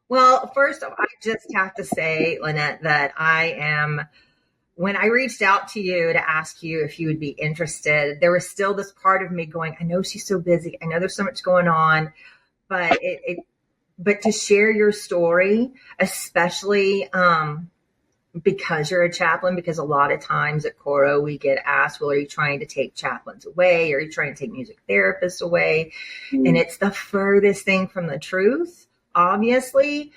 Well, first, I just have to say, Lynette, that when I reached out to you to ask you if you would be interested, there was still this part of me going, I know she's so busy. I know there's so much going on, but but to share your story, especially, because you're a chaplain, because a lot of times at Coro, we get asked, well, are you trying to take chaplains away? Are you trying to take music therapists away? And it's the furthest thing from the truth, obviously.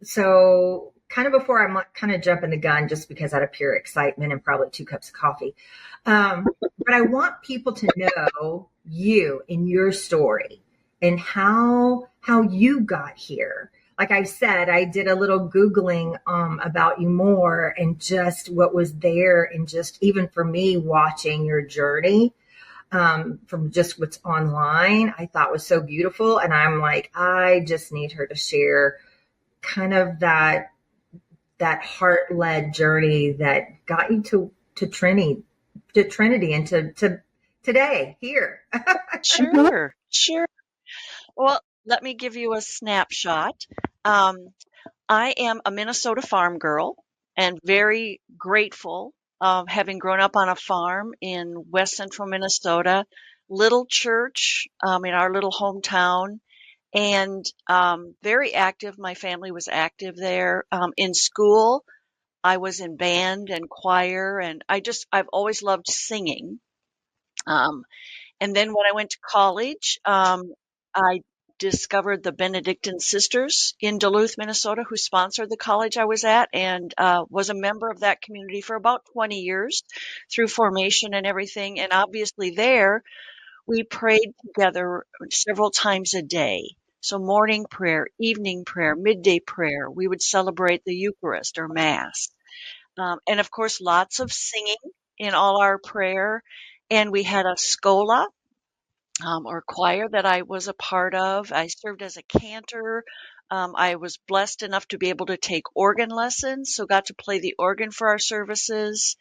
So kind of before I'm kind of jumping the gun, just because out of pure excitement and probably 2 cups of coffee. But I want people to know you and your story and how you got here. Like I said, I did a little Googling about you more and just what was there. And just even for me, watching your journey from just what's online, I thought was so beautiful. And I'm like, I just need her to share kind of that heart-led journey that got you to Trinity and to today here. Sure. Well, let me give you a snapshot. I am a Minnesota farm girl and very grateful having grown up on a farm in west central Minnesota, little church in our little hometown, and very active. My family was active there. In school, I was in band and choir, and I've always loved singing. And then when I went to college, I discovered the Benedictine Sisters in Duluth, Minnesota, who sponsored the college I was at, and was a member of that community for about 20 years through formation and everything. And obviously there, we prayed together several times a day. So morning prayer, evening prayer, midday prayer. We would celebrate the Eucharist or Mass. And of course, lots of singing in all our prayer. And we had a schola or choir that I was a part of. I served as a cantor. I was blessed enough to be able to take organ lessons, so got to play the organ for our services.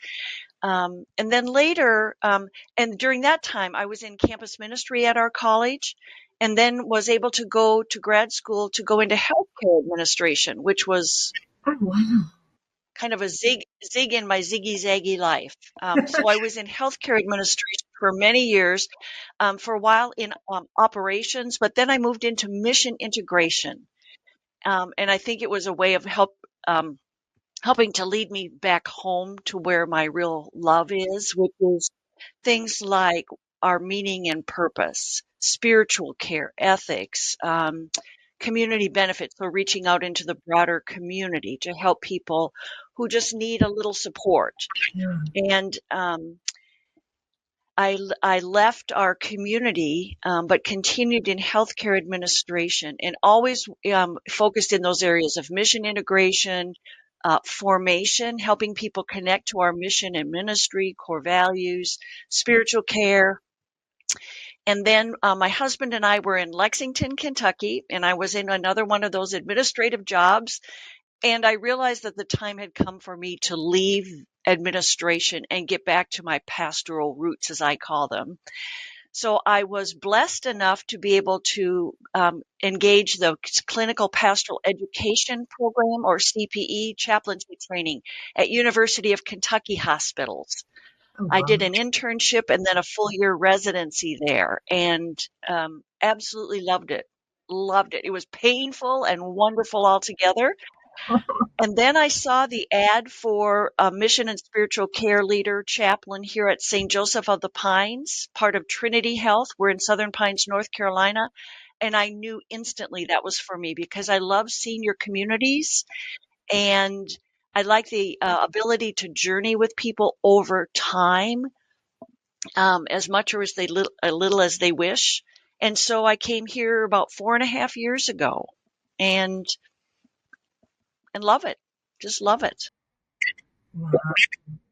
And then later, and during that time, I was in campus ministry at our college, and then was able to go to grad school to go into healthcare administration, which was kind of a zig in my ziggy zaggy life. So I was in healthcare administration for many years, for a while in operations, but then I moved into mission integration. And I think it was a way of helping to lead me back home to where my real love is, which is things like our meaning and purpose, spiritual care, ethics, community benefits. So reaching out into the broader community to help people who just need a little support. And I left our community, but continued in healthcare administration and always focused in those areas of mission integration, formation, helping people connect to our mission and ministry, core values, spiritual care. And then my husband and I were in Lexington, Kentucky, and I was in another one of those administrative jobs. And I realized that the time had come for me to leave administration and get back to my pastoral roots, as I call them. So I was blessed enough to be able to engage the Clinical Pastoral Education Program, or CPE, chaplaincy training at University of Kentucky hospitals. I did an internship and then a full year residency there, and absolutely loved it. It was painful and wonderful altogether. And then I saw the ad for a mission and spiritual care leader chaplain here at St. Joseph of the Pines, part of Trinity Health. We're in Southern Pines, North Carolina. And I knew instantly that was for me because I love senior communities, and I like the ability to journey with people over time, as much or as a little as they wish. And so I came here about 4.5 years ago, and love it. Just love it. Wow.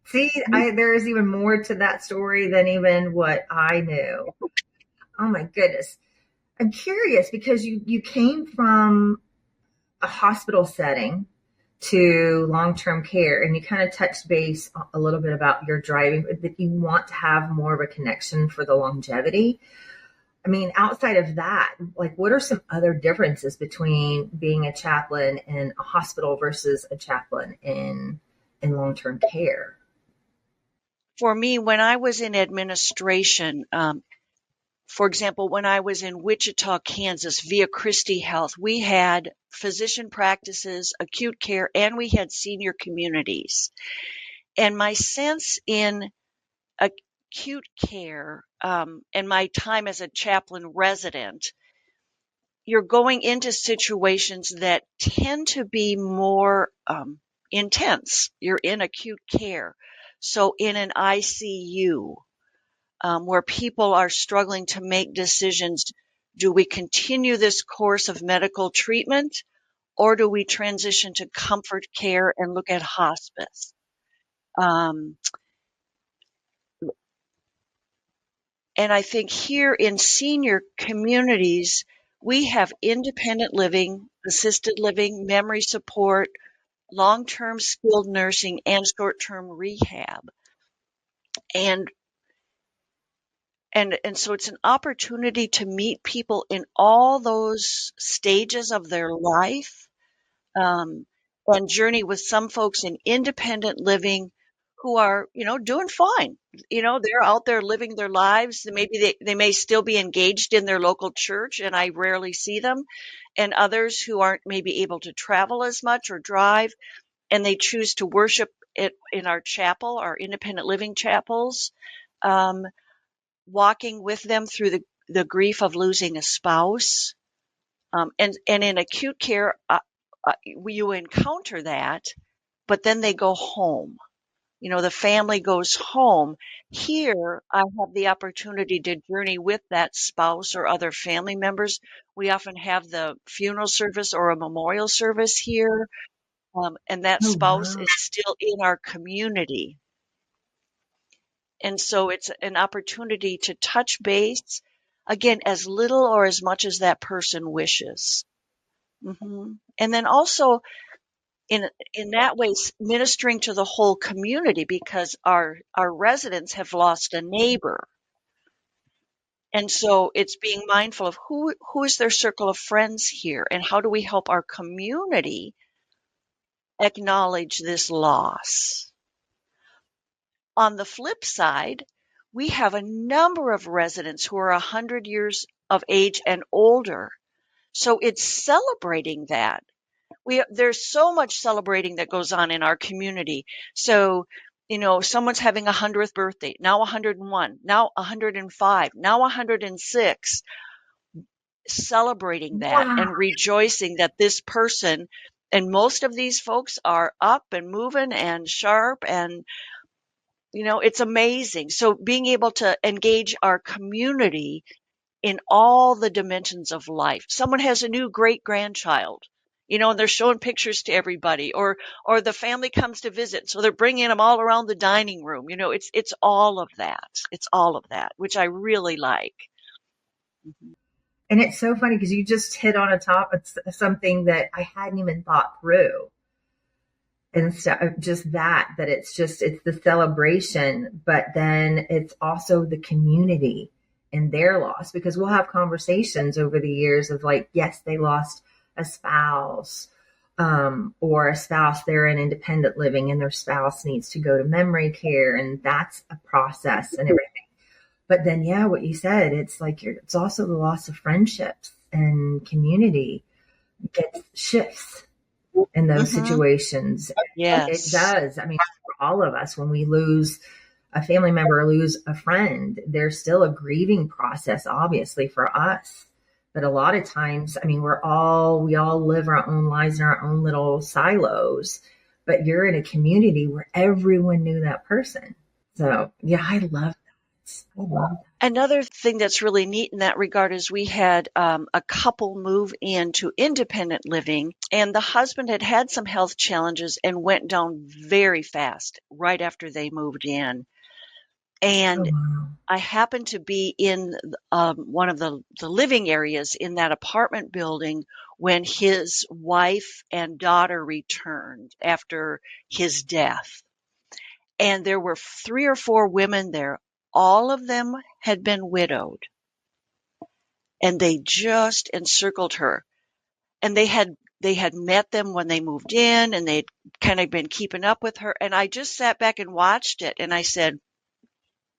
See, there is even more to that story than even what I knew. Oh my goodness. I'm curious because you came from a hospital setting to long-term care, and you kind of touched base a little bit about your driving, that you want to have more of a connection for the longevity. I mean, outside of that, like, what are some other differences between being a chaplain in a hospital versus a chaplain in long-term care? For me, when I was in administration, for example, when I was in Wichita, Kansas, via Christie Health, we had physician practices, acute care, and we had senior communities. And my sense in acute care, and my time as a chaplain resident, you're going into situations that tend to be more intense. You're in acute care. So in an ICU, where people are struggling to make decisions, do we continue this course of medical treatment, or do we transition to comfort care and look at hospice? Um, and I think here in senior communities, we have independent living, assisted living, memory support, long-term skilled nursing, and short-term rehab. And so it's an opportunity to meet people in all those stages of their life, um, and journey with some folks in independent living who are, doing fine. They're out there living their lives. Maybe they may still be engaged in their local church, and I rarely see them. And others who aren't maybe able to travel as much or drive, and they choose to worship it in our chapel, our independent living chapels, um, walking with them through the grief of losing a spouse. And in acute care, you encounter that, but then they go home. The family goes home. Here, I have the opportunity to journey with that spouse or other family members. We often have the funeral service or a memorial service here, and that Oh, spouse wow. is still in our community. And so it's an opportunity to touch base, again, as little or as much as that person wishes. And then also in that way, ministering to the whole community, because our residents have lost a neighbor. And so it's being mindful of who is their circle of friends here, and how do we help our community acknowledge this loss. On the flip side, we have a number of residents who are 100 years of age and older. So it's celebrating that. There's so much celebrating that goes on in our community. So, someone's having a 100th birthday, now 101, now 105, now 106, celebrating that Wow. and rejoicing that this person, and most of these folks are up and moving and sharp, and it's amazing. So being able to engage our community in all the dimensions of life. Someone has a new great grandchild, and they're showing pictures to everybody, or the family comes to visit, so they're bringing them all around the dining room. It's all of that. It's all of that, which I really like. Mhm. And it's so funny because you just hit on a top of something that I hadn't even thought through. Instead of just that it's the celebration, but then it's also the community and their loss, because we'll have conversations over the years of like, yes, they lost a spouse, or a spouse, they're in independent living and their spouse needs to go to memory care, and that's a process and everything. But then, yeah, what you said, it's like it's also the loss of friendships, and community gets shifts in those Mhm. situations. It Yes. does. I mean, for all of us, when we lose a family member or lose a friend, there's still a grieving process, obviously, for us. But a lot of times, I mean, we all live our own lives in our own little silos, but you're in a community where everyone knew that person. So yeah, I love that. I love that. Another thing that's really neat in that regard is we had a couple move into independent living, and the husband had had some health challenges and went down very fast right after they moved in. Oh, And wow. I happened to be in one of the living areas in that apartment building when his wife and daughter returned after his death. And there were 3 or 4 women there. All of them had been widowed. and they just encircled her. And they had met them when they moved in, and they'd kind of been keeping up with her. And I just sat back and watched it, and I said,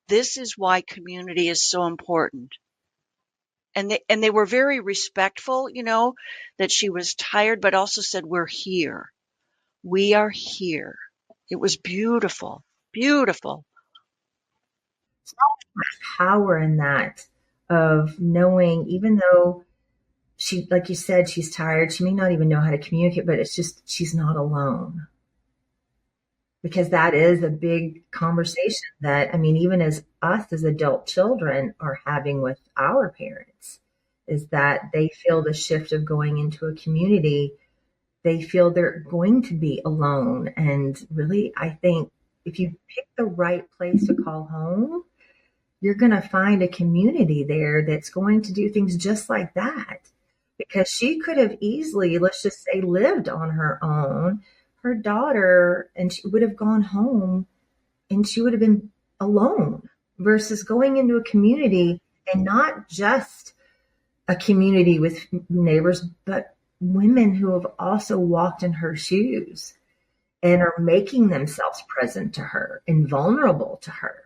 this is why community is so important. And they were very respectful, that she was tired, but also said, we're here. We are here. It was beautiful, beautiful. Power in that, of knowing, even though she, like you said, she's tired, she may not even know how to communicate, but it's just, she's not alone. Because that is a big conversation that, I mean, even as us as adult children are having with our parents, is that they feel the shift of going into a community. They feel they're going to be alone. And really, I think if you pick the right place to call home, you're going to find a community there that's going to do things just like that. Because she could have easily, let's just say, lived on her own, her daughter, and she would have gone home and she would have been alone, versus going into a community, and not just a community with neighbors, but women who have also walked in her shoes and are making themselves present to her and vulnerable to her.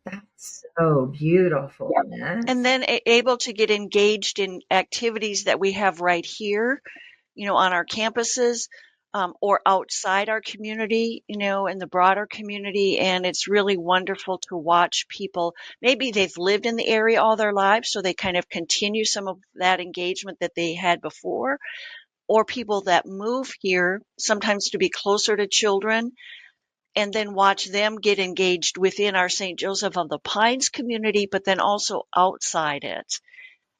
That's so beautiful. Yes. And then able to get engaged in activities that we have right here, on our campuses, or outside our community, in the broader community. And it's really wonderful to watch people. Maybe they've lived in the area all their lives, so they kind of continue some of that engagement that they had before, or people that move here sometimes to be closer to children, and then watch them get engaged within our St. Joseph of the Pines community, but then also outside it.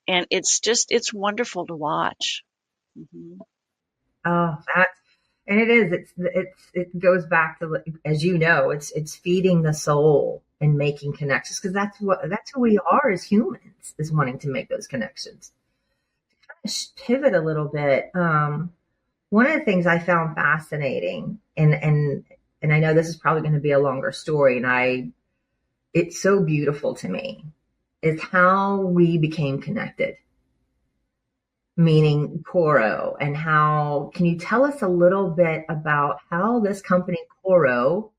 And it's wonderful to watch. Mm-hmm. Oh, and it is. It goes back to, as you know, it's feeding the soul and making connections, because that's who we are as humans, is wanting to make those connections. Pivot a little bit. One of the things I found fascinating, and I know this is probably going to be a longer story, and it's so beautiful to me, is how we became connected. Meaning Coro, and how, can you tell us a little bit about how this company Coro,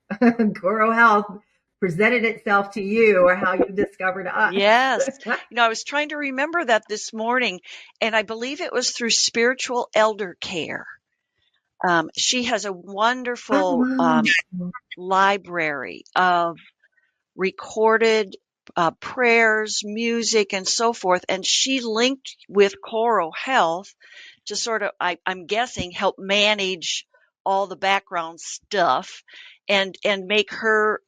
Coro Health, presented itself to you, or how you discovered us? Yes. I was trying to remember that this morning, and I believe it was through Spiritual Elder Care. She has a wonderful Oh, library of recorded prayers, music, and so forth. And she linked with Coro Health to sort of, I'm guessing, help manage all the background stuff, and make her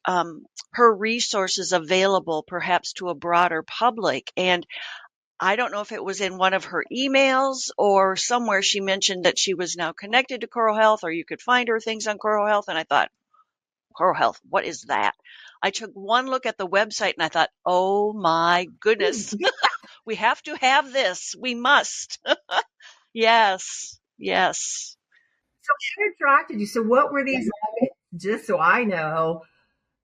her resources available perhaps to a broader public. And I don't know if it was in one of her emails or somewhere she mentioned that she was now connected to Coro Health, or you could find her things on Coro Health. And I thought, Coro Health, what is that? I took one look at the website and I thought, oh my goodness, we have to have this. We must. Yes, yes. so what attracted you? So what were these nuggets, just so I know,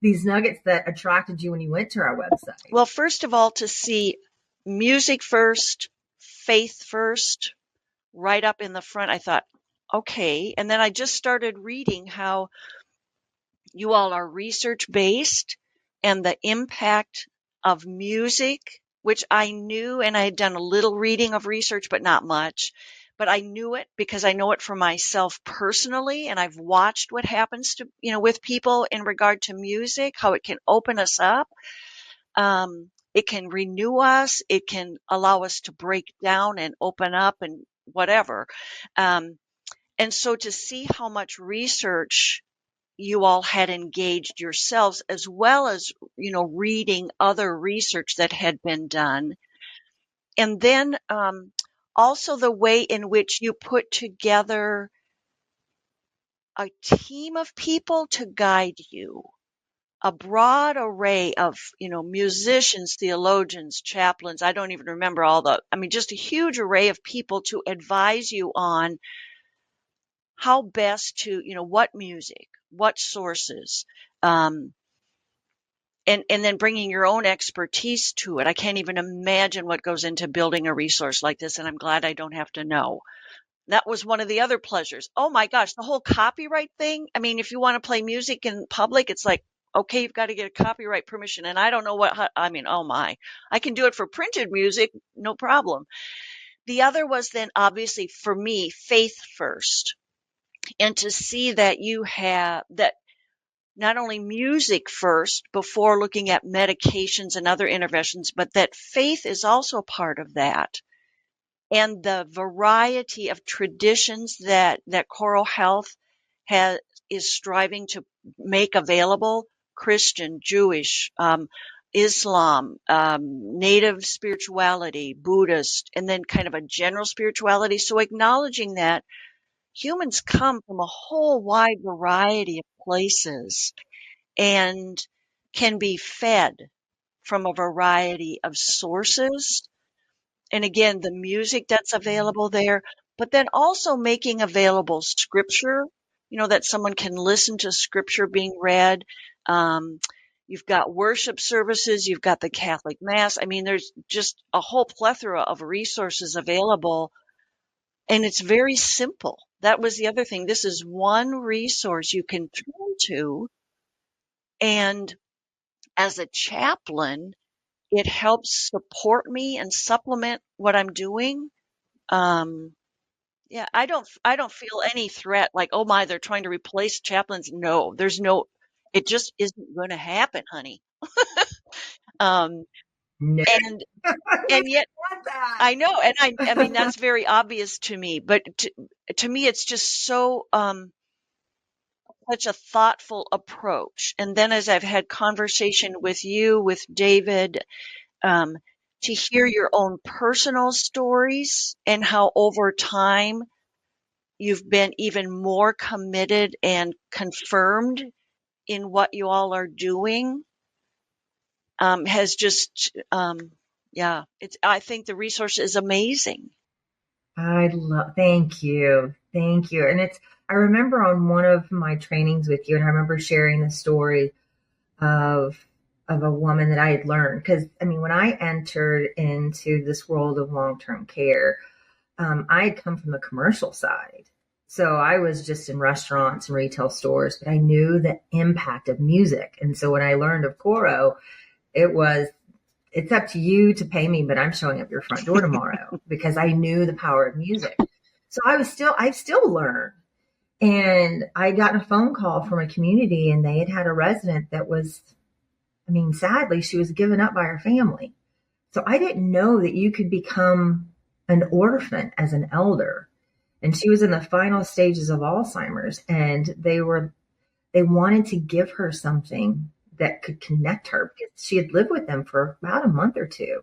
these nuggets that attracted you when you went to our website? Well, first of all, to see music first, faith first, right up in the front, I thought, okay. And then I just started reading how you all are research based, and the impact of music, which I knew, and I had done a little reading of research, but not much. But I knew it because I know it for myself personally, and I've watched what happens to, with people in regard to music, how it can open us up. It can renew us. It can allow us to break down and open up and whatever. And so to see how much research you all had engaged yourselves, as well as, reading other research that had been done. And then also the way in which you put together a team of people to guide you, a broad array of, musicians, theologians, chaplains. I don't even remember just a huge array of people to advise you on how best to, what music, what sources, and then bringing your own expertise to it. I can't even imagine what goes into building a resource like this, and I'm glad I don't have to know. That was one of the other pleasures. Oh my gosh, the whole copyright thing. I mean, if you want to play music in public, it's like, okay, you've got to get a copyright permission. And I don't know I mean, oh my, I can do it for printed music, no problem. The other was then obviously for me, faith first. And to see that you have that not only music first before looking at medications and other interventions, but that faith is also part of that. And the variety of traditions that Coro Health is striving to make available: Christian, Jewish, Islam, Native spirituality, Buddhist, and then kind of a general spirituality. So acknowledging that humans come from a whole wide variety of places and can be fed from a variety of sources. And again, the music that's available there, but then also making available scripture, that someone can listen to scripture being read. You've got worship services, you've got the Catholic Mass. I mean, there's just a whole plethora of resources available, and it's very simple. That was the other thing. This is one resource you can turn to, and as a chaplain, it helps support me and supplement what I'm doing. Yeah, I don't feel any threat like, oh my, they're trying to replace chaplains. No, it just isn't going to happen, honey. Um, No, and, and yet that. I know, and I mean, that's very obvious to me, but to me, it's just so, such a thoughtful approach. And then as I've had conversation with you, with David, to hear your own personal stories and how over time you've been even more committed and confirmed in what you all are doing, has just, yeah, I think the resource is amazing. Thank you. Thank you. And I remember on one of my trainings with you, and I remember sharing the story of a woman that I had learned. Because, I mean, when I entered into this world of long-term care, I had come from the commercial side. So I was just in restaurants and retail stores, but I knew the impact of music. And so when I learned of Coro, it's up to you to pay me, but I'm showing up your front door tomorrow because I knew the power of music. So I still learn. And I got a phone call from a community, and they had a resident that was, I mean, sadly, she was given up by her family. So I didn't know that you could become an orphan as an elder. And she was in the final stages of Alzheimer's, and they wanted to give her something that could connect her because she had lived with them for about a month or two.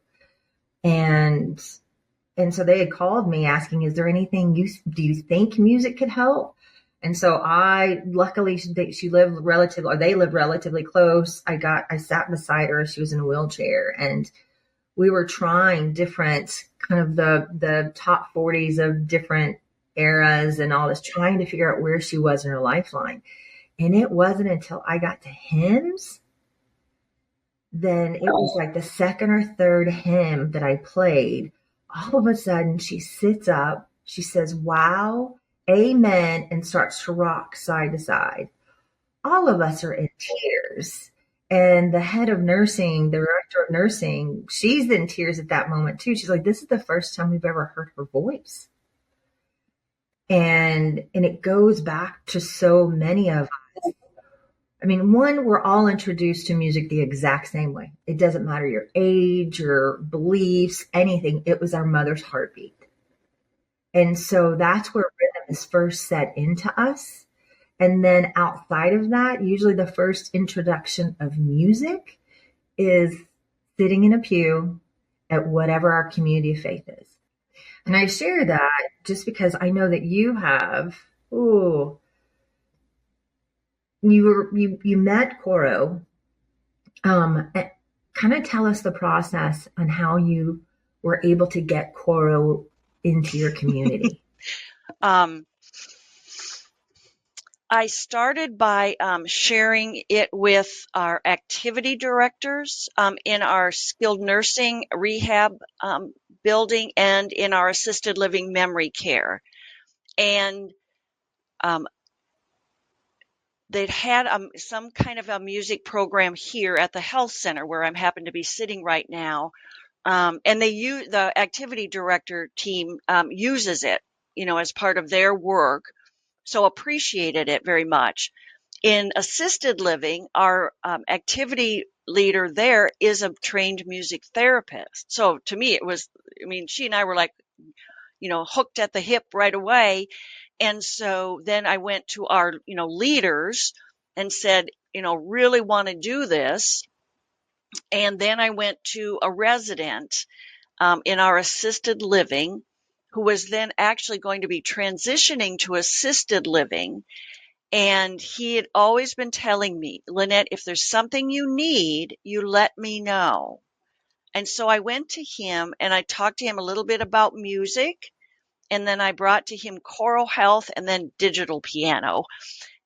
And so they had called me asking, is there anything do you think music could help? And so luckily they lived relatively close. I sat beside her. She was in a wheelchair, and we were trying different kind of the top 40s of different eras and all this, trying to figure out where she was in her lifeline. And it wasn't until I got to hymns, then it was like the second or third hymn that I played. All of a sudden she sits up, she says, wow, amen, and starts to rock side to side. All of us are in tears. And the head of nursing, the director of nursing, she's in tears at that moment too. She's like, this is the first time we've ever heard her voice. And it goes back to so many of us. I mean, we're all introduced to music the exact same way. It doesn't matter your age, your beliefs, anything. It was our mother's heartbeat. And so that's where rhythm is first set into us. And then outside of that, usually the first introduction of music is sitting in a pew at whatever our community of faith is. And I share that just because I know that you have, you met Coro. Kind of tell us the process on how you were able to get Coro into your community. I started by sharing it with our activity directors in our skilled nursing rehab building and in our assisted living memory care. And they'd had some kind of a music program here at the health center where I'm happen to be sitting right now. And the activity director team uses it, as part of their work. So appreciated it very much. In assisted living, our activity leader there is a trained music therapist. So to me, she and I were like, hooked at the hip right away. And so then I went to our, leaders and said, really want to do this. And then I went to a resident in our assisted living who was then actually going to be transitioning to assisted living. And he had always been telling me, Lynnette, if there's something you need, you let me know. And so I went to him and I talked to him a little bit about music. And then I brought to him choral health and then digital piano.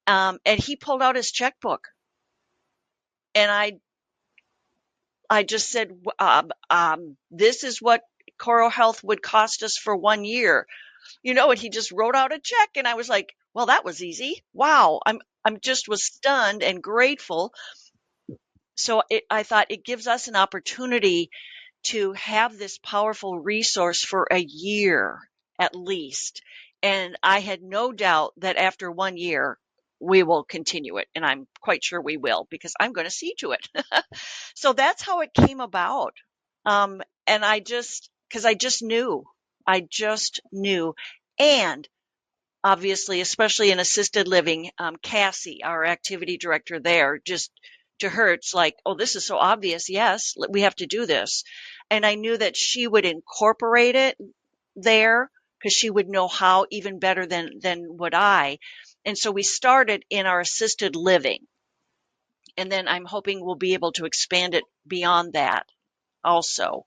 And he pulled out his checkbook. And I just said, this is what choral health would cost us for 1 year. And he just wrote out a check. And I was like, well, that was easy. Wow. I'm just was stunned and grateful. So I thought it gives us an opportunity to have this powerful resource for a year at least. And I had no doubt that after 1 year, we will continue it. And I'm quite sure we will because I'm going to see to it. So that's how it came about. And because I just knew. And obviously, especially in assisted living, Cassie, our activity director there, just to her, it's like, oh, this is so obvious. Yes, we have to do this. And I knew that she would incorporate it there because she would know how even better than would I. And so we started in our assisted living. And then I'm hoping we'll be able to expand it beyond that also.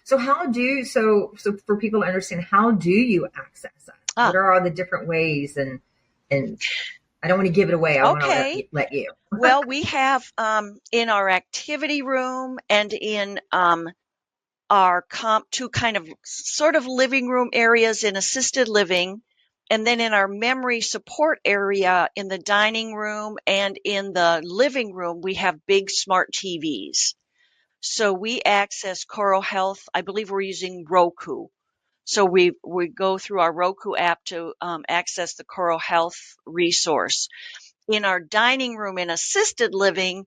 So for people to understand, how do you access us? What are all the different ways? And I don't want to give it away. I want to let you. Well, we have in our activity room and in our two kind of sort of living room areas in assisted living, and then in our memory support area in the dining room and in the living room, we have big smart TVs. So we access Coro Health. I believe we're using Roku. So we go through our Roku app to access the Coro Health resource. In our dining room in assisted living,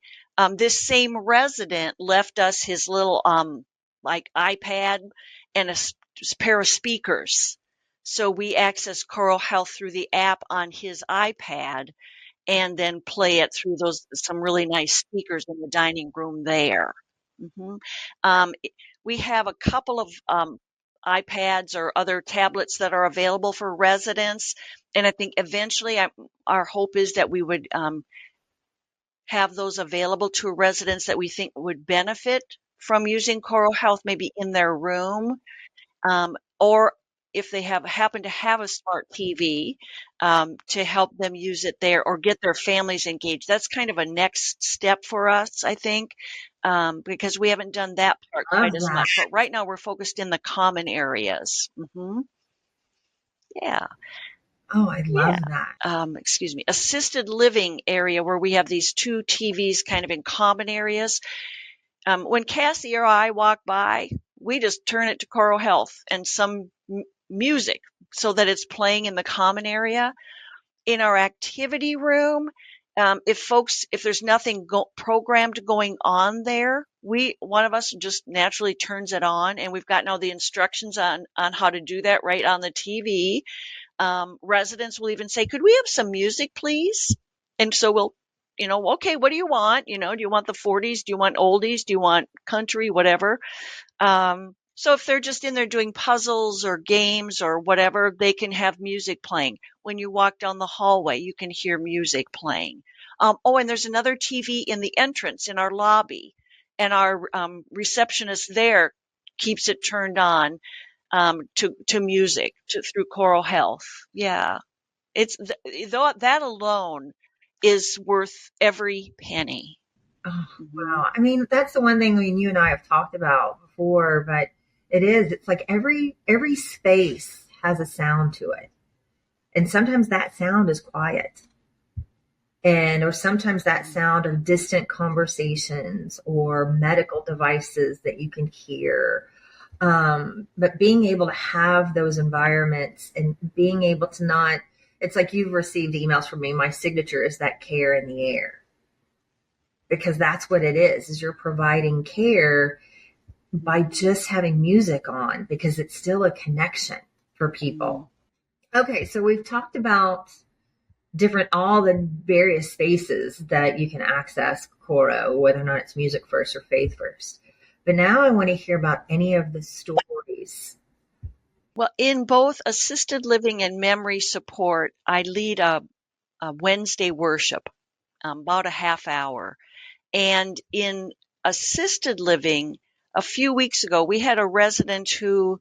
this same resident left us his little like iPad and a pair of speakers. So we access Coro Health through the app on his iPad and then play it through some really nice speakers in the dining room there. We have a couple of iPads or other tablets that are available for residents. And I think eventually our hope is that we would have those available to residents that we think would benefit from using Coro Health, maybe in their room, or if they happen to have a smart TV, to help them use it there or get their families engaged. That's kind of a next step for us, I think, because we haven't done that part quite as much. But right now we're focused in the common areas. Yeah. Oh, I love that. Excuse me. Assisted living area where we have these two TVs kind of in common areas. When Cassie or I walk by, we just turn it to Coro Health and some music so that it's playing in the common area. In our activity room, if there's nothing programmed going on there, one of us just naturally turns it on, and we've got now the instructions on how to do that right on the TV. Residents will even say, could we have some music, please? And so we'll, okay, what do you want? Do you want the 40s? Do you want oldies? Do you want country? Whatever. So if they're just in there doing puzzles or games or whatever, they can have music playing. When you walk down the hallway, you can hear music playing. And there's another TV in the entrance in our lobby, and our receptionist there keeps it turned on to music through Coro Health. Yeah. though that alone is worth every penny. Oh, Hmm. wow. I mean, that's the one thing, I mean, you and I have talked about before, but it's like every space has a sound to it. And sometimes that sound is quiet. And or sometimes that sound of distant conversations or medical devices that you can hear. But being able to have those environments and being able to not, it's like you've received emails from me. My signature is that care in the air, because that's what it is you're providing care by just having music on, because it's still a connection for people. Okay, so we've talked about all the various spaces that you can access Coro, whether or not it's music first or faith first. But now I want to hear about any of the stories. Well, in both assisted living and memory support, I lead a Wednesday worship, about a half hour. And in assisted living, a few weeks ago, we had a resident who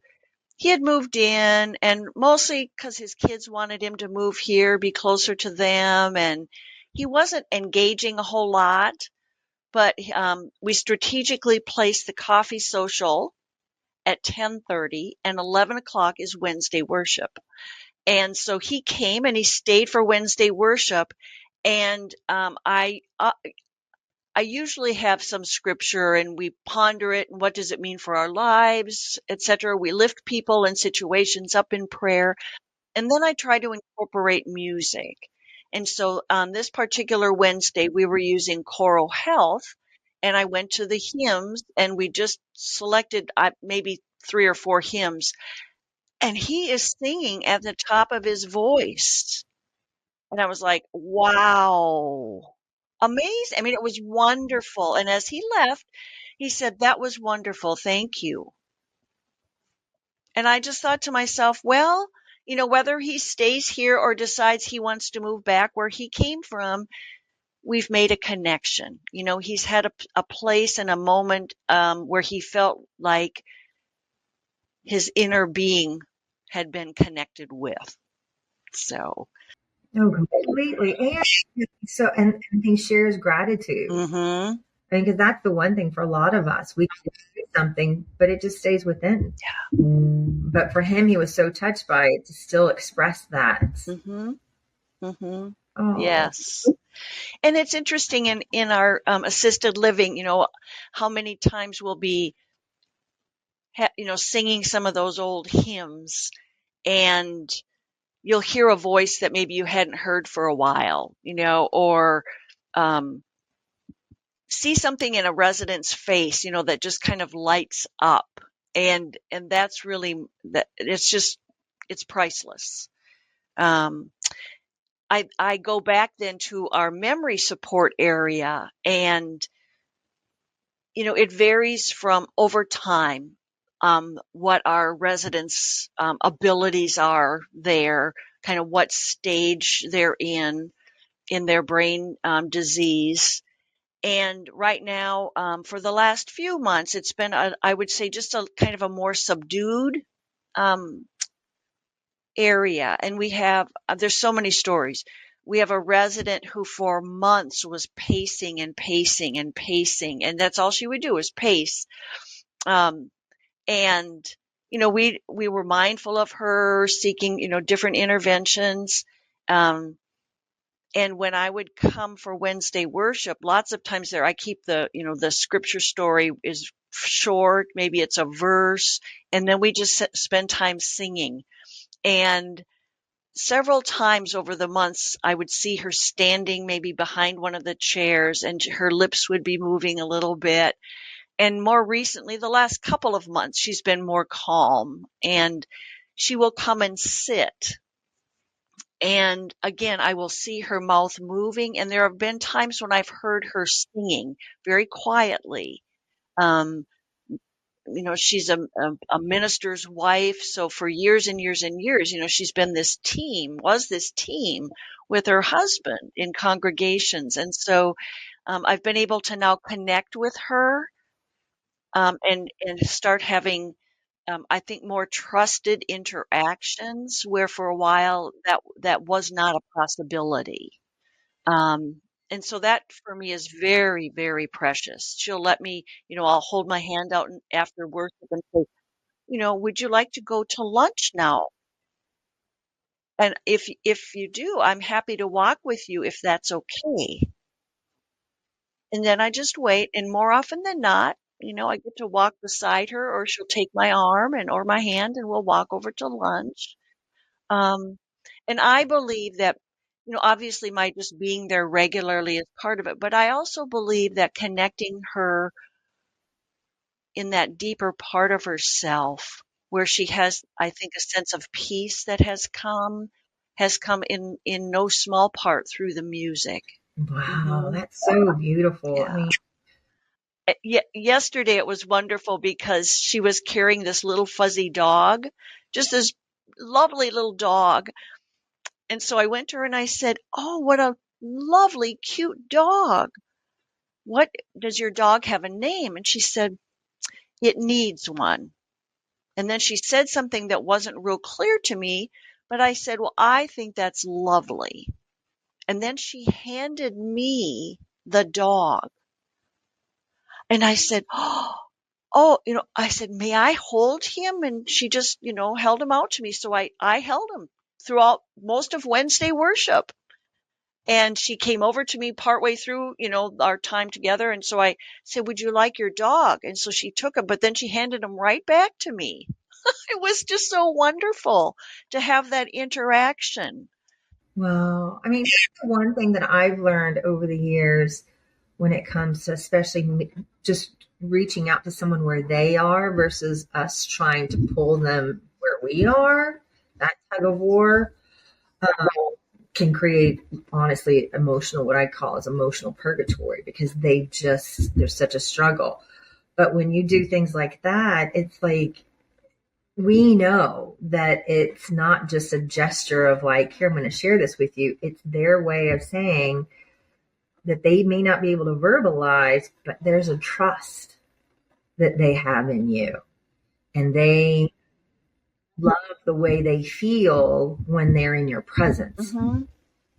he had moved in, and mostly because his kids wanted him to move here, be closer to them, and he wasn't engaging a whole lot. But we strategically placed the coffee social at 10:30, and 11 o'clock is Wednesday worship. And so he came and he stayed for Wednesday worship. And I usually have some scripture and we ponder it and what does it mean for our lives, etc. We lift people and situations up in prayer. And then I try to incorporate music. And so on this particular Wednesday, we were using Coro Health, and I went to the hymns and we just selected maybe 3 or 4 hymns, and he is singing at the top of his voice. And I was like, wow, amazing. I mean, it was wonderful. And as he left, he said, that was wonderful. Thank you. And I just thought to myself, well, whether he stays here or decides he wants to move back where he came from, we've made a connection. He's had a place and a moment where he felt like his inner being had been connected with. So, No, completely. And and he shares gratitude. hmm I mean, because that's the one thing for a lot of us. We can do something, but it just stays within. But for him, he was so touched by it to still express that. hmm hmm Oh, yes. And it's interesting in our assisted living, how many times we'll be, singing some of those old hymns, and you'll hear a voice that maybe you hadn't heard for a while, or um, see something in a resident's face, that just kind of lights up. And that's really, that it's priceless. Um, I go back then to our memory support area, and it varies from over time, what our residents' abilities are there, kind of what stage they're in their brain disease. And right now, for the last few months, it's been, I would say, just a kind of a more subdued um, area. And we have, there's so many stories. We have a resident who for months was pacing and pacing and pacing, and that's all she would do is pace. Um, and we were mindful of her, seeking different interventions. Um, and when I would come for Wednesday worship, lots of times there I keep the scripture story is short, maybe it's a verse, and then we just spend time singing. And several times over the months, I would see her standing maybe behind one of the chairs, and her lips would be moving a little bit. And more recently, the last couple of months, she's been more calm, and she will come and sit. And again, I will see her mouth moving. And there have been times when I've heard her singing very quietly. Um, she's a minister's wife. So for years and years and years, she's been was this team with her husband in congregations. And so I've been able to now connect with her, and start having I think more trusted interactions where for a while that was not a possibility. Um, and so that for me is very, very precious. She'll let me, I'll hold my hand out after worship and say, would you like to go to lunch now? And if you do, I'm happy to walk with you if that's okay. And then I just wait, and more often than not, I get to walk beside her, or she'll take my arm or my hand, and we'll walk over to lunch. Um, and I believe that, obviously my just being there regularly is part of it, but I also believe that connecting her in that deeper part of herself where she has, I think, a sense of peace that has come in no small part through the music. Wow, Hmm. that's so beautiful. I Yeah. mean, Yesterday it was wonderful because she was carrying this little fuzzy dog, just this lovely little dog. And so I went to her and I said, "Oh, what a lovely, cute dog. What does your dog have a name?" And she said, "It needs one." And then she said something that wasn't real clear to me, but I said, "Well, I think that's lovely." And then she handed me the dog. And I said, "Oh, I said, may I hold him?" And she just, held him out to me. So I held him throughout most of Wednesday worship. And she came over to me partway through, our time together. And so I said, "Would you like your dog?" And so she took him, but then she handed him right back to me. It was just so wonderful to have that interaction. well, I mean, that's the one thing that I've learned over the years when it comes to especially just reaching out to someone where they are versus us trying to pull them where we are. That tug of war um, can create, honestly, emotional, what I call is emotional purgatory because there's such a struggle. But when you do things like that, it's like we know that it's not just a gesture of like, here, I'm going to share this with you. It's their way of saying that they may not be able to verbalize, but there's a trust that they have in you. And they love the way they feel when they're in your presence. Hmm.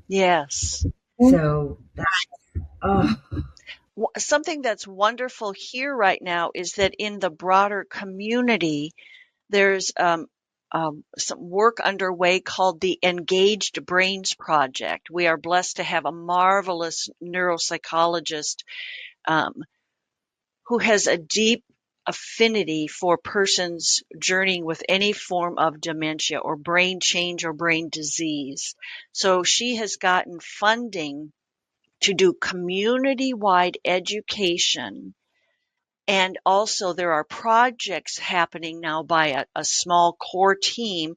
Yes. So that, oh, Something that's wonderful here right now is that in the broader community, there's some work underway called the Engaged Brains Project. We are blessed to have a marvelous neuropsychologist um, who has a deep affinity for persons journeying with any form of dementia or brain change or brain disease. So she has gotten funding to do community-wide education. And also there are projects happening now by a small core team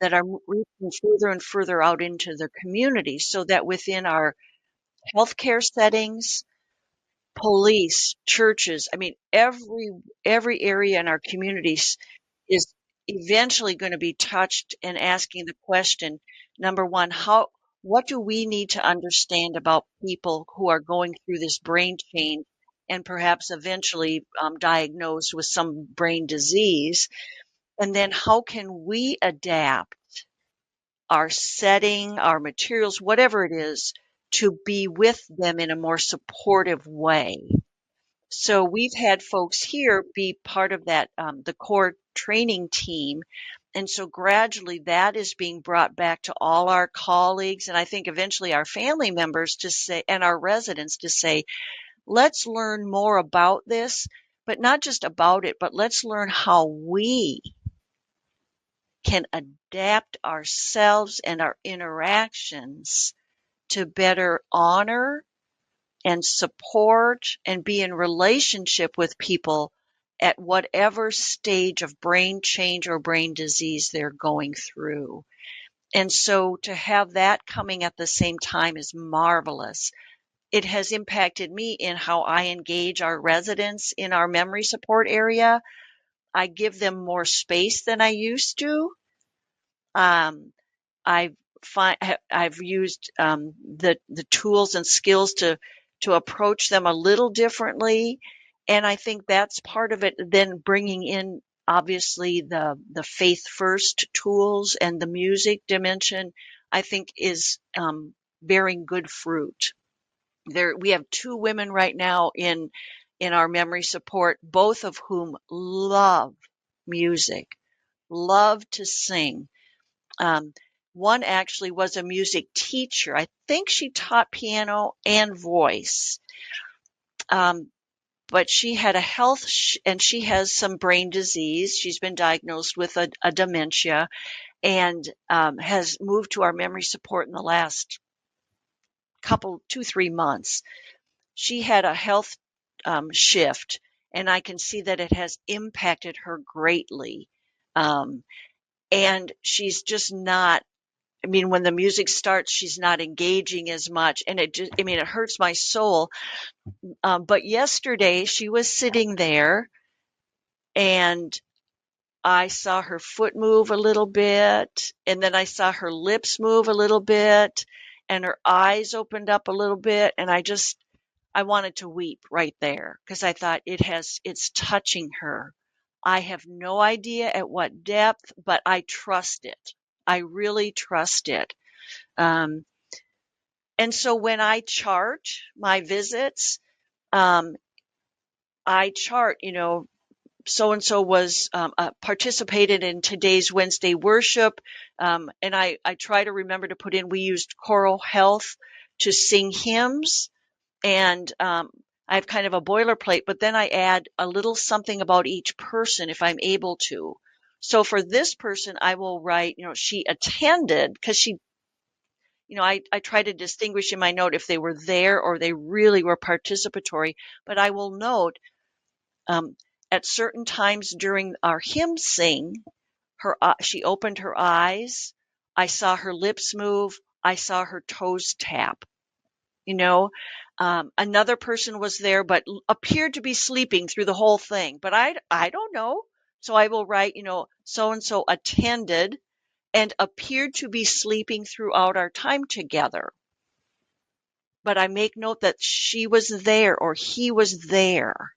that are reaching further and further out into the community so that within our healthcare settings, police, churches, I mean, every area in our communities is eventually going to be touched and asking the question, number one, what do we need to understand about people who are going through this brain change and perhaps eventually diagnosed with some brain disease? And then how can we adapt our setting, our materials, whatever it is, to be with them in a more supportive way? So we've had folks here be part of that, the core training team. And so gradually that is being brought back to all our colleagues and I think eventually our family members to say, and our residents to say, let's learn more about this, but not just about it, but let's learn how we can adapt ourselves and our interactions to better honor and support and be in relationship with people at whatever stage of brain change or brain disease they're going through. And so to have that coming at the same time is marvelous. It has impacted me in how I engage our residents in our memory support area. I give them more space than I used to. Um, I've I've used the tools and skills to approach them a little differently, and I think that's part of it. Then bringing in obviously the faith first tools and the music dimension, I think, is bearing good fruit. We have 2 women right now in our memory support, both of whom love music, love to sing. Um, One actually was a music teacher. I think she taught piano and voice. But she had a health and she has some brain disease. She's been diagnosed with a dementia and has moved to our memory support in the last 2-3 months. She had a health shift, and I can see that it has impacted her greatly. And she's just not, I mean, when the music starts, she's not engaging as much. And it hurts my soul. But yesterday she was sitting there and I saw her foot move a little bit, and then I saw her lips move a little bit, and her eyes opened up a little bit, and I wanted to weep right there because I thought it's touching her. I have no idea at what depth, but I trust it. I really trust it. Um, and so when I chart my visits, I chart, so and so was participated in today's Wednesday worship, and I try to remember to put in. We used Coro Health to sing hymns, and I have kind of a boilerplate, but then I add a little something about each person if I'm able to. So for this person, I will write, she attended because she. I try to distinguish in my note if they were there or they really were participatory, but I will note um, at certain times during our hymn sing, she opened her eyes. I saw her lips move. I saw her toes tap. Another person was there, but appeared to be sleeping through the whole thing. But I don't know. So I will write, so and so attended and appeared to be sleeping throughout our time together. But I make note that she was there or he was there.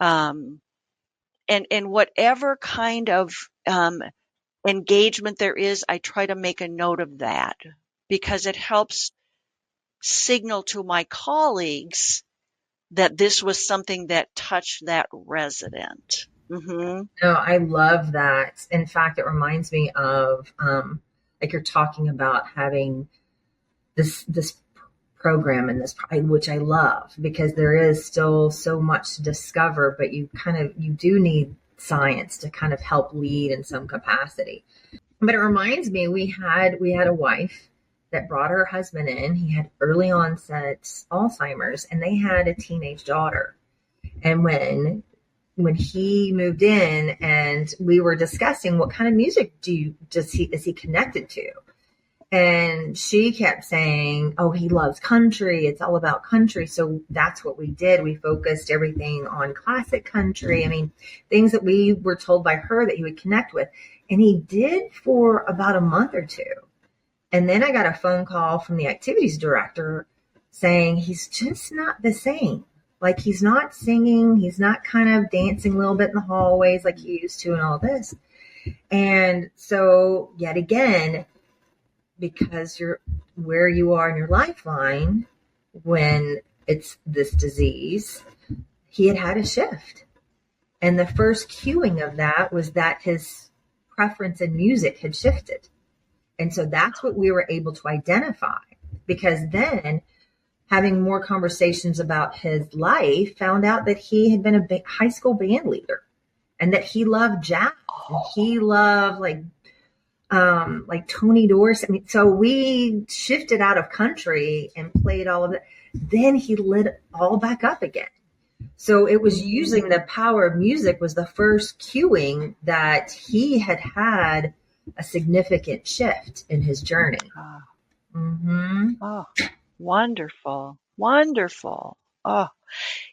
And whatever kind of engagement there is, I try to make a note of that because it helps signal to my colleagues that this was something that touched that resident. Mm-hmm. No, I love that. In fact, it reminds me of like you're talking about having this program and this, which I love because there is still so much to discover, but you do need science to kind of help lead in some capacity. But it reminds me, we had a wife that brought her husband in. He had early onset Alzheimer's, and they had a teenage daughter. And when he moved in, and we were discussing what kind of music is he connected to, and she kept saying, "Oh, he loves country. It's all about country." So that's what we did. We focused everything on classic country. I mean, things that we were told by her that he would connect with. And he did for about a month or two. And then I got a phone call from the activities director saying he's just not the same. Like he's not singing. He's not kind of dancing a little bit in the hallways like he used to and all this. And so yet again, because you're where you are in your lifeline when it's this disease, he had a shift. And the first cueing of that was that his preference in music had shifted. And so that's what we were able to identify, because then having more conversations about his life, found out that he had been a high school band leader and that he loved jazz and he loved like Tony Dorsey. I mean, so we shifted out of country and played all of it. Then he lit it all back up again. So it was using the power of music was the first cueing that he had a significant shift in his journey. Mm-hmm. Oh, wonderful. Wonderful. Oh,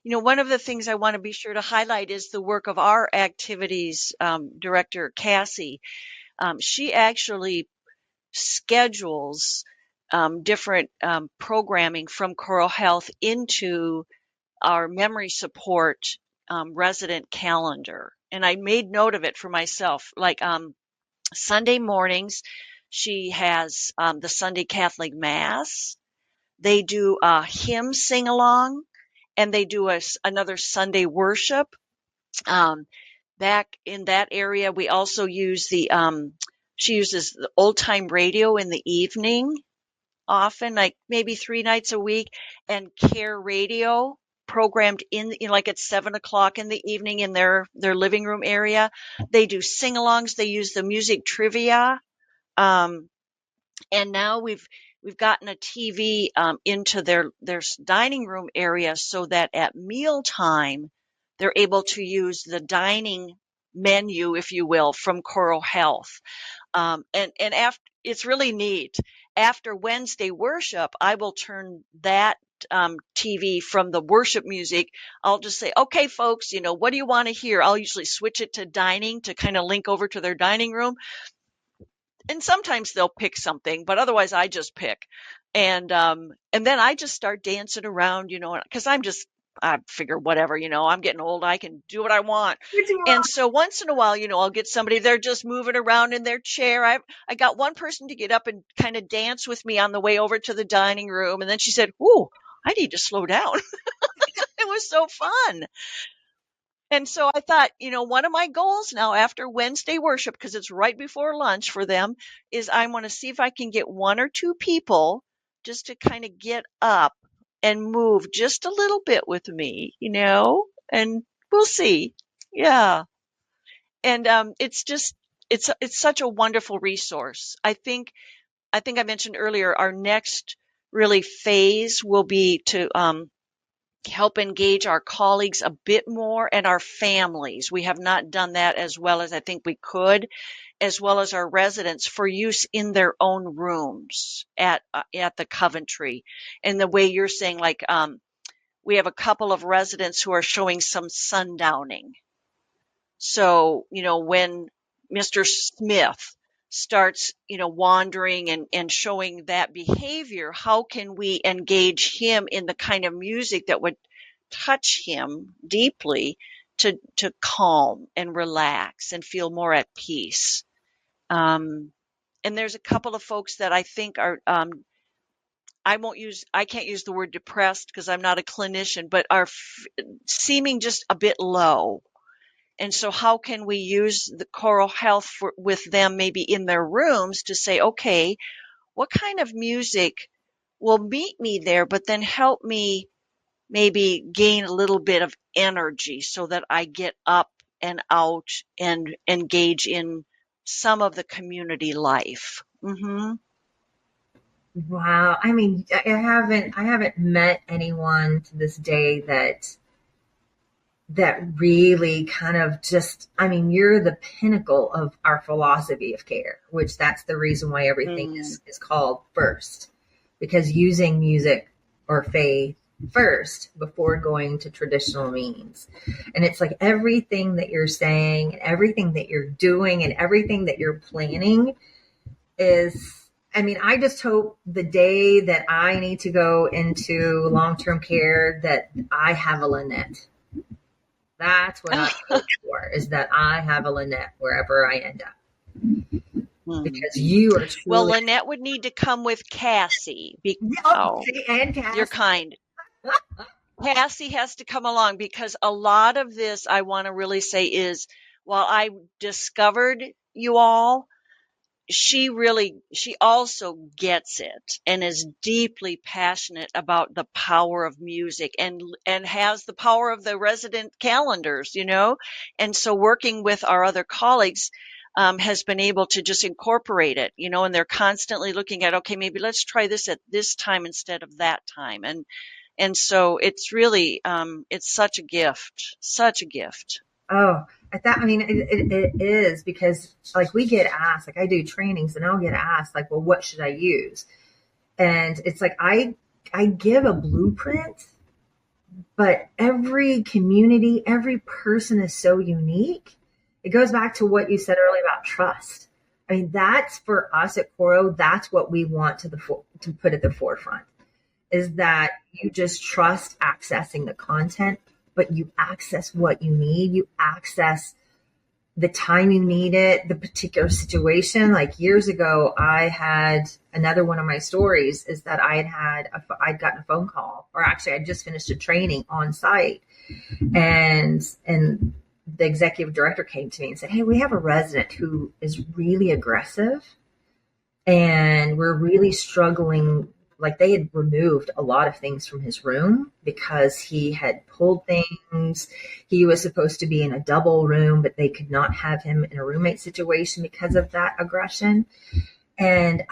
one of the things I want to be sure to highlight is the work of our activities director, Cassie. She actually schedules different programming from Coro Health into our memory support resident calendar. and I made note of it for myself. Like Sunday mornings, she has the Sunday Catholic Mass. They do a hymn sing along, and they do another Sunday worship. Um, Back in that area, we also use she uses the old time radio in the evening, often, like maybe 3 nights a week, and Care Radio programmed like at 7 o'clock in the evening in their living room area. They do sing-alongs. They use the music trivia. Um, and now we've gotten a TV into their dining room area so that at mealtime they're able to use the dining menu, if you will, from Coro Health. And after, it's really neat. After Wednesday worship, I will turn that TV from the worship music. I'll just say, okay, folks, what do you want to hear? I'll usually switch it to dining to kind of link over to their dining room. And sometimes they'll pick something, but otherwise I just pick. And then I just start dancing around, because I figure whatever, I'm getting old. I can do what I want. And so once in a while, I'll get somebody, they're just moving around in their chair. I got one person to get up and kind of dance with me on the way over to the dining room. And then she said, "Ooh, I need to slow down." It was so fun. And so I thought, one of my goals now after Wednesday worship, because it's right before lunch for them, is I want to see if I can get one or two people just to kind of get up and move just a little bit with me, and we'll see. Yeah. And it's such a wonderful resource. I think I mentioned earlier, our next really phase will be to help engage our colleagues a bit more and our families. We have not done that as well as I think we could, as well as our residents for use in their own rooms at the Coventry. And the way you're saying, like, we have a couple of residents who are showing some sundowning. So, when Mr. Smith starts, wandering and showing that behavior, how can we engage him in the kind of music that would touch him deeply to calm and relax and feel more at peace? And there's a couple of folks that I think are, I can't use the word depressed because I'm not a clinician, but are seeming just a bit low. And so how can we use the Choral Health with them maybe in their rooms to say, okay, what kind of music will meet me there, but then help me maybe gain a little bit of energy so that I get up and out and engage in some of the community life. Mm-hmm. Wow. I mean, I haven't met anyone to this day that really kind of just, I mean, you're the pinnacle of our philosophy of care, which that's the reason why everything is called first, because using music or faith first before going to traditional means. And it's like everything that you're saying and everything that you're doing and everything that you're planning is, I mean, I just hope the day that I need to go into long-term care that I have a Lynnette. That's what I hope for, is that I have a Lynnette wherever I end up. Because you are truly... Well, Lynnette would need to come with Cassie. And Cassie. You're kind. Cassie has to come along because a lot of this, I want to really say, is while I discovered you all, she also gets it and is deeply passionate about the power of music and has the power of the resident calendars, and so working with our other colleagues has been able to just incorporate it, and they're constantly looking at, okay, maybe let's try this at this time instead of that time. And so it's really, it's such a gift. Oh, I mean, it is, because like we get asked, like I do trainings and I'll get asked like, well, what should I use? And it's like, I give a blueprint, but every community, every person is so unique. It goes back to what you said earlier about trust. I mean, that's for us at Coro. That's what we want to put at the forefront, is that you just trust accessing the content, but you access what you need. You access the time you need it, the particular situation. Like years ago, I had another one of my stories is that I'd gotten a phone call, or actually I just finished a training on site, and the executive director came to me and said, "Hey, we have a resident who is really aggressive and we're really struggling." Like they had removed a lot of things from his room because he had pulled things. He was supposed to be in a double room, but they could not have him in a roommate situation because of that aggression. And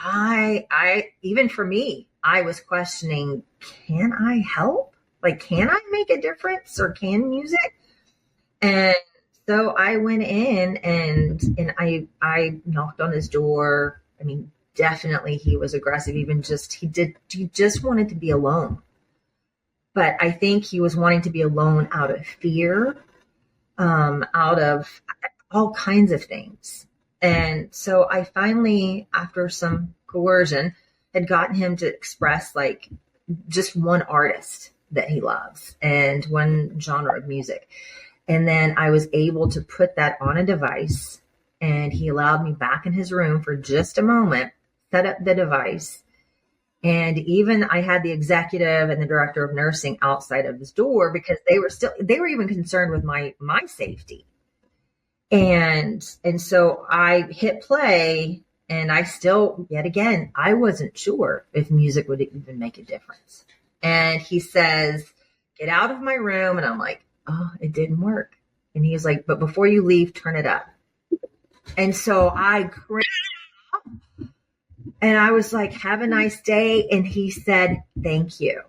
even for me, I was questioning, can I help? Like, can I make a difference, or can music? And so I went in and I knocked on his door. I mean, definitely he was aggressive. He just wanted to be alone. But I think he was wanting to be alone out of fear, out of all kinds of things. And so I finally, after some coercion, had gotten him to express like just one artist that he loves and one genre of music. And then I was able to put that on a device, and he allowed me back in his room for just a moment, set up the device. And even I had the executive and the director of nursing outside of his door because they were even concerned with my safety. And so I hit play, and I still, yet again, I wasn't sure if music would even make a difference. And he says, "Get out of my room." And I'm like, "Oh, it didn't work." And he was like, "But before you leave, turn it up." And so I cranked up, and I was like, "Have a nice day." And he said, "Thank you."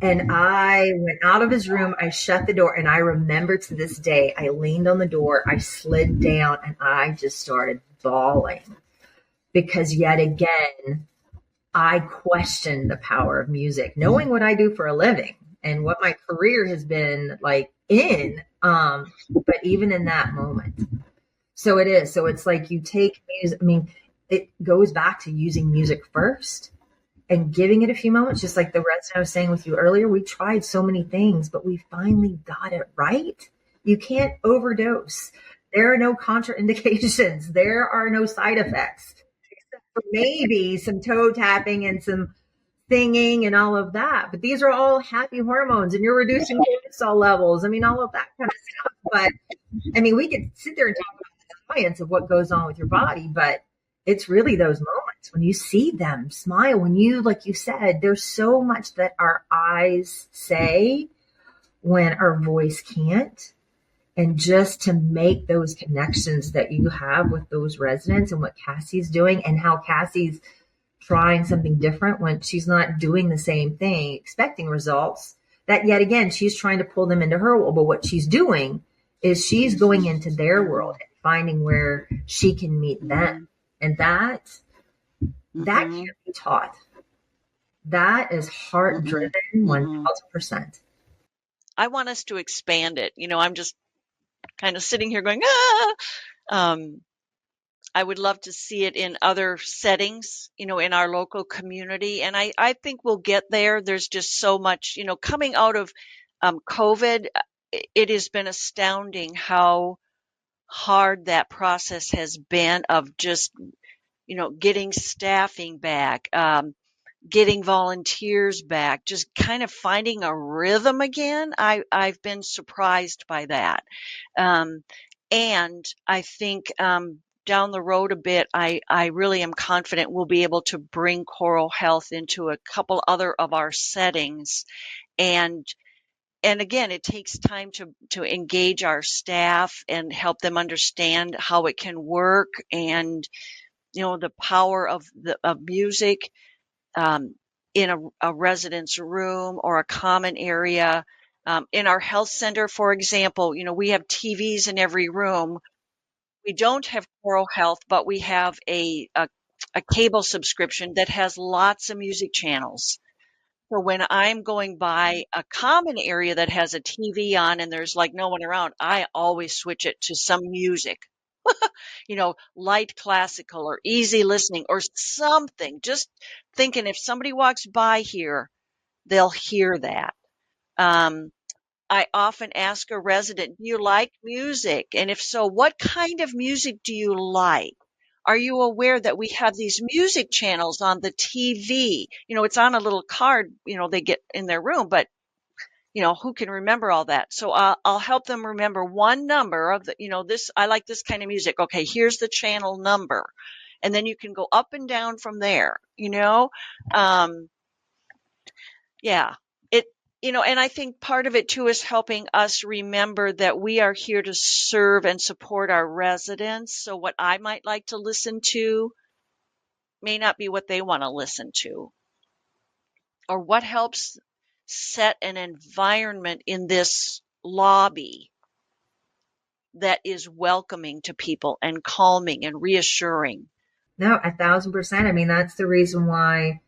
And I went out of his room. I shut the door, and I remember to this day, I leaned on the door, I slid down, and I just started bawling because yet again, I questioned the power of music, knowing what I do for a living and what my career has been like but even in that moment. So it is. So it's like you take music. I mean, it goes back to using music first and giving it a few moments, just like the resident I was saying with you earlier. We tried so many things, but we finally got it right. You can't overdose. There are no contraindications. There are no side effects, except for maybe some toe tapping and some singing and all of that. But these are all happy hormones, and you're reducing cortisol levels. I mean, all of that kind of stuff. But I mean, we could sit there and talk about the science of what goes on with your body, but it's really those moments when you see them smile, when you, like you said, there's so much that our eyes say when our voice can't. And just to make those connections that you have with those residents and what Cassie's doing and how Cassie's trying something different when she's not doing the same thing, expecting results, that yet again, she's trying to pull them into her world. But what she's doing is she's going into their world and finding where she can meet them. And that can't be taught. That is heart driven 1000%. I want us to expand it. I'm just kind of sitting here going, ah. I would love to see it in other settings, in our local community. And I think we'll get there. There's just so much, coming out of COVID, it has been astounding how hard that process has been of just, getting staffing back, getting volunteers back, just kind of finding a rhythm again. I've been surprised by that. And I think down the road a bit, I really am confident we'll be able to bring Coro Health into a couple other of our settings. And again, it takes time to engage our staff and help them understand how it can work, and the power of music in a residence room or a common area. In our health center, for example, we have TVs in every room. We don't have Coro Health, but we have a cable subscription that has lots of music channels. So when I'm going by a common area that has a TV on and there's like no one around, I always switch it to some music, light classical or easy listening or something. Just thinking if somebody walks by here, they'll hear that. I often ask a resident, do you like music? And if so, what kind of music do you like? Are you aware that we have these music channels on the TV? It's on a little card, they get in their room, but who can remember all that? So I'll help them remember one number of this. I like this kind of music. Okay, here's the channel number. And then you can go up and down from there, um, yeah, it, and I think part of it too is helping us remember that we are here to serve and support our residents. So what I might like to listen to may not be what they want to listen to, or what helps set an environment in this lobby that is welcoming to people and calming and reassuring. No, 1,000%. I mean, that's the reason why.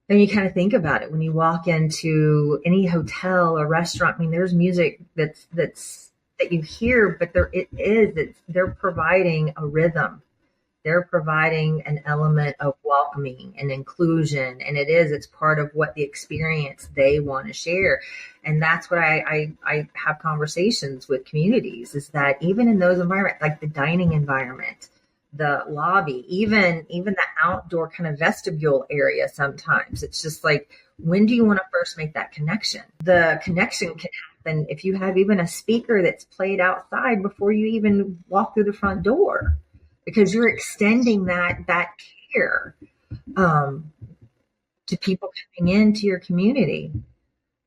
And you kind of think about it when you walk into any hotel or restaurant. I mean, there's music that you hear, but they're providing a rhythm. They're providing an element of welcoming and inclusion, and it's part of what the experience they want to share. And that's what I have conversations with communities, is that even in those environments, like the dining environment, the lobby, even the outdoor kind of vestibule area, sometimes it's just like, when do you want to first make that connection? The connection can happen if you have even a speaker that's played outside before you even walk through the front door, because you're extending that care to people coming into your community.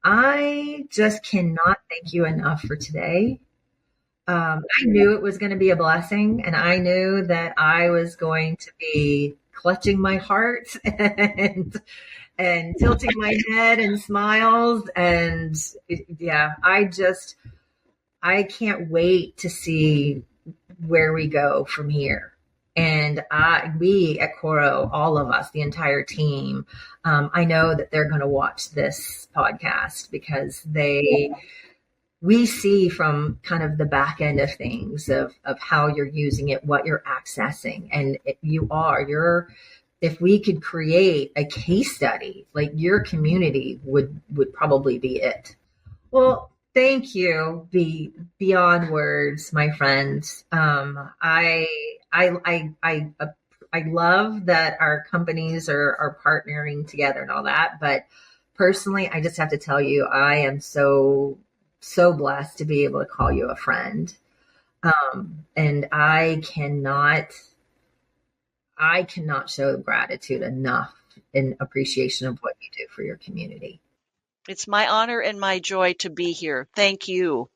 I just cannot thank you enough for today. I knew it was going to be a blessing, and I knew that I was going to be clutching my heart and tilting my head and smiles. And yeah, I can't wait to see where we go from here. And we at Coro, all of us, the entire team, I know that they're going to watch this podcast, because we see from kind of the back end of things of how you're using it, what you're accessing. And if we could create a case study, like, your community would probably be it. Well, thank you, beyond words, my friends. I love that our companies are partnering together and all that. But personally, I just have to tell you, I am so blessed to be able to call you a friend. And I cannot show gratitude enough in appreciation of what you do for your community. It's my honor and my joy to be here. Thank you.